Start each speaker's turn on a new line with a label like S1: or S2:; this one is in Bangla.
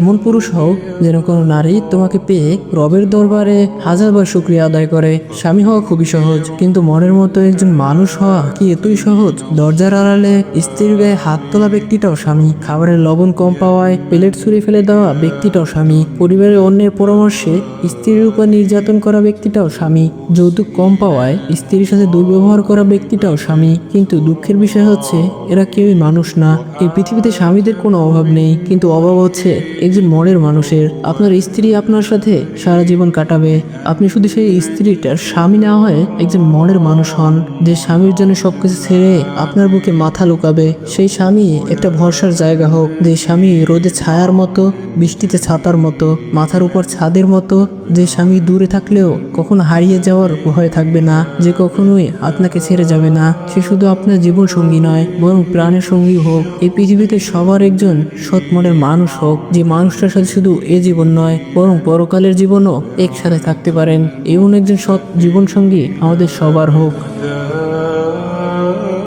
S1: এমন পুরুষ হও যেন কোনো নারী তোমাকে পেয়ে রবের দরবারে হাজারবার শুকরিয়া আদায় করে। স্বামী হওয়া খুবই সহজ, কিন্তু মনের মতো একজন মানুষ হওয়া কি এতই সহজ? দরজার আড়ালে স্ত্রীর গায়ে হাত তোলা ব্যক্তিটাও স্বামী, খাবারের লবণ কম পাওয়ায় প্লেট ছুঁড়ে ফেলে দেওয়া ব্যক্তিটাও স্বামী, পরিবারের অন্যের পরামর্শে স্ত্রীর উপর নির্যাতন করা ব্যক্তিটাও স্বামী, যৌতুক কম পাওয়ায় স্ত্রীর সাথে দুর্ব্যবহার করা ব্যক্তিটাও স্বামী। কিন্তু দুঃখের বিষয় হচ্ছে এরা কেউই মানুষ না। এই পৃথিবীতে স্বামীদের কোনো অভাব নেই, কিন্তু অভাব হচ্ছে একজন মনের মানুষের। আপনার স্ত্রী আপনার সাথে সারা জীবন কাটাবে, আপনি শুধু সেই স্ত্রীটার স্বামী না হয়ে একজন মনের মানুষ হন, যে স্বামীর জন্য সবকিছু ছেড়ে আপনার বুকে মাথা লুকাবে। সেই স্বামী একটা ভরসার জায়গা হোক, যে স্বামী রোদে ছায়ার মতো, বৃষ্টিতে ছাতার মতো, মাথার উপর ছাদের মতো, যে স্বামী দূরে থাকলেও কখনো হারিয়ে যাওয়ার ভয় থাকবে না, যে কখনোই আপনাকে ছেড়ে যাবে না। সে শুধু আপনার জীবন সঙ্গী নয়, বরং প্রাণের সঙ্গী হোক। এই পৃথিবীতে সবার একজন সৎ মনের মানুষ হোক, যে মানুষটার সাথে শুধু এ জীবন নয়, বরং পরকালের জীবনও একসাথে থাকতে পারেন। এমন একজন সৎ জীবন সঙ্গী আমাদের সবার হোক।